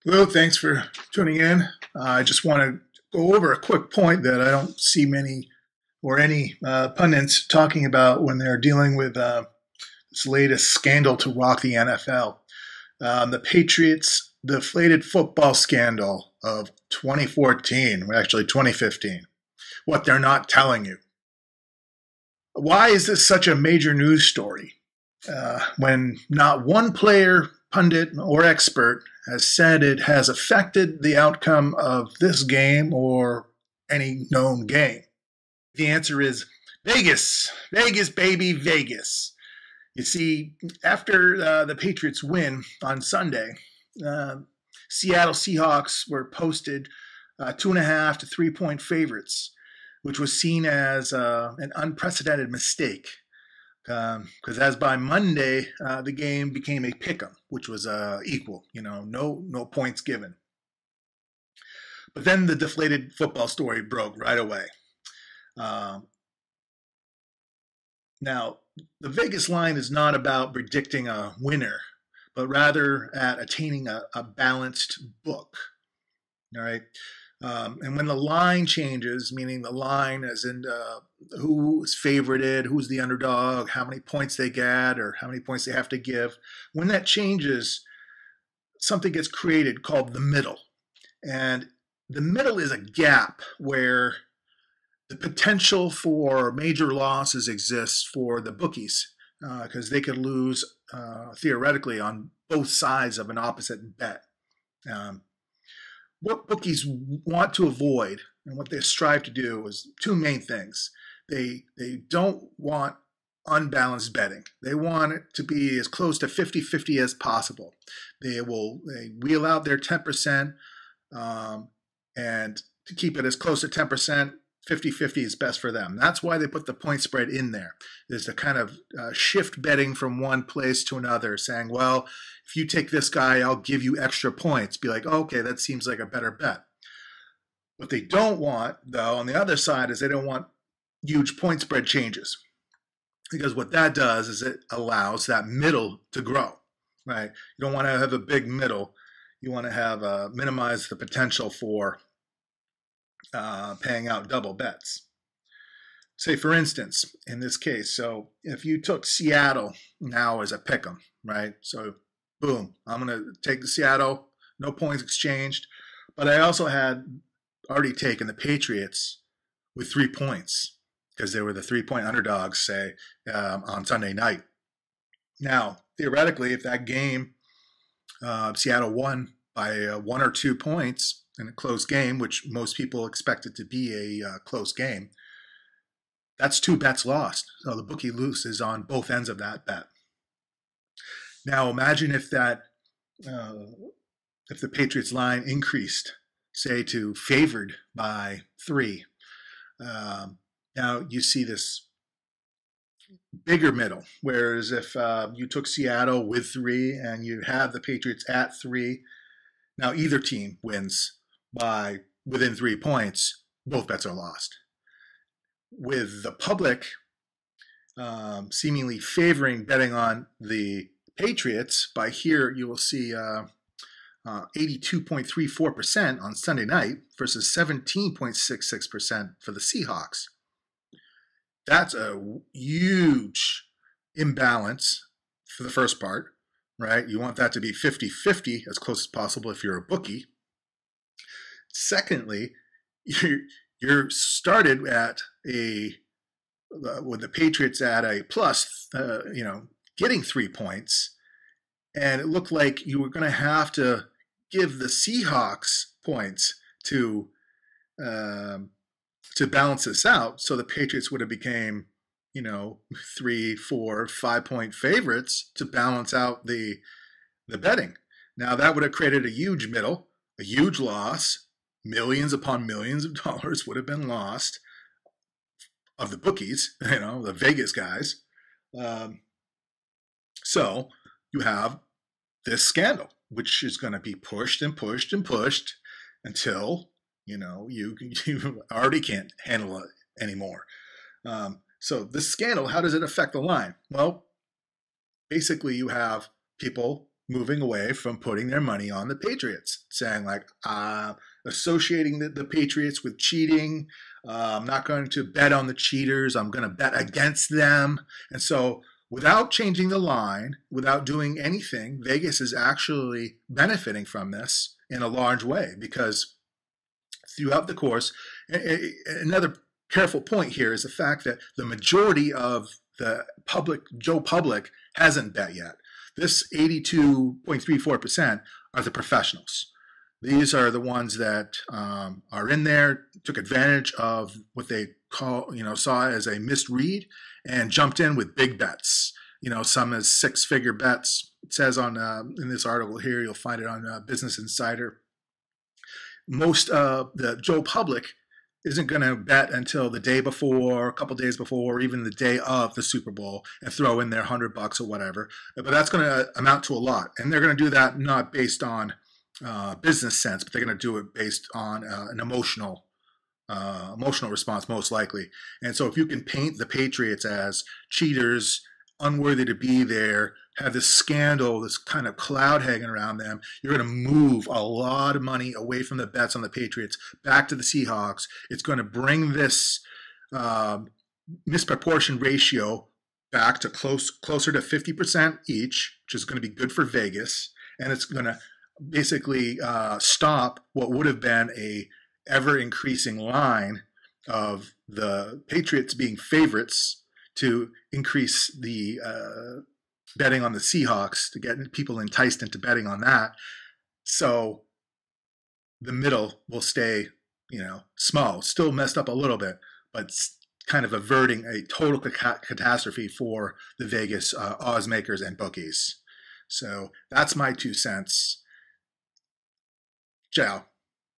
Hello, thanks for tuning in. I just want to go over a quick point that I don't see many or any pundits talking about when they're dealing with this latest scandal to rock the NFL. The Patriots deflated football scandal of 2014, well, actually 2015. What they're not telling you. Why is this such a major news story when not one player, pundit, or expert has said it has affected the outcome of this game or any known game? The answer is Vegas. Vegas, baby, Vegas. You see, after the Patriots win on Sunday, uh, Seattle Seahawks were posted 2.5 to 3 point favorites, which was seen as an unprecedented mistake. Because as by Monday, the game became a pick'em, which was equal. No points given. But then the deflated football story broke right away. Um, Now, the Vegas line is not about predicting a winner, but rather at attaining a balanced book. All right. And when the line changes, meaning the line as in who's favorited, who's the underdog, how many points they get, or how many points they have to give, when that changes, something gets created called the middle. And the middle is a gap where the potential for major losses exists for the bookies because they could lose theoretically on both sides of an opposite bet. Um, what bookies want to avoid and what they strive to do is two main things. They don't want unbalanced betting. They want it to be as close to 50-50 as possible. They wheel out their 10% and to keep it as close to 10%, 50-50 is best for them. That's why they put the point spread in there, is to kind of shift betting from one place to another, saying, well, if you take this guy, I'll give you extra points. Be like, oh, okay, that seems like a better bet. What they don't want, though, on the other side, is they don't want huge point spread changes. Because what that does is it allows that middle to grow, right? You don't want to have a big middle. You want to have minimize the potential for paying out double bets. Say, for instance, in this case, so if you took Seattle now as a pick 'em, right? So, boom, I'm going to take the Seattle, no points exchanged. But I also had already taken the Patriots with 3 points because they were the 3 point underdogs, say, on Sunday night. Now, theoretically, if that game, Seattle won by 1 or 2 points in a close game, which most people expect it to be a close game, that's 2 bets lost. So the bookie loses on both ends of that bet. Now imagine if if the Patriots line increased, say to favored by 3. Now you see this bigger middle. Whereas if you took Seattle with 3 and you have the Patriots at 3, now either team wins by within 3 points, both bets are lost. With the public seemingly favoring betting on the Patriots, by here you will see 82.34% on Sunday night versus 17.66% for the Seahawks. That's a huge imbalance for the first part, right? You want that to be 50-50 as close as possible if you're a bookie. Secondly, you're started at with the Patriots at a plus, getting 3 points, and it looked like you were going to have to give the Seahawks points to balance this out. So the Patriots would have became, 3, 4, 5 point favorites to balance out the betting. Now that would have created a huge middle, a huge loss. Millions upon millions of dollars would have been lost of the bookies, the Vegas guys. So you have this scandal, which is going to be pushed and pushed and pushed until, you already can't handle it anymore. So this scandal, how does it affect the line? Well, basically you have people moving away from putting their money on the Patriots, saying like, associating the Patriots with cheating. I'm not going to bet on the cheaters. I'm going to bet against them. And so without changing the line, without doing anything, Vegas is actually benefiting from this in a large way, because throughout the course, another careful point here is the fact that the majority of the public, Joe public, hasn't bet yet. This 82.34% are the professionals. These are the ones that are in there, took advantage of what they saw as a misread, and jumped in with big bets. Some as six-figure bets. It says on in this article here, you'll find it on Business Insider. Most of the Joe public isn't going to bet until the day before, a couple days before, or even the day of the Super Bowl, and throw in their $100 or whatever. But that's going to amount to a lot, and they're going to do that not based on business sense, but they're going to do it based on an emotional response, most likely. And so if you can paint the Patriots as cheaters, unworthy to be there, have this scandal, this kind of cloud hanging around them, you're going to move a lot of money away from the bets on the Patriots back to the Seahawks. It's going to bring this misproportion ratio back to closer to 50% each, which is going to be good for Vegas, and it's going to basically stop what would have been a ever-increasing line of the Patriots being favorites to increase the betting on the Seahawks, to get people enticed into betting on that. So the middle will stay, small, still messed up a little bit, but kind of averting a total catastrophe for the Vegas odds makers and bookies. So that's my 2 cents. Ciao.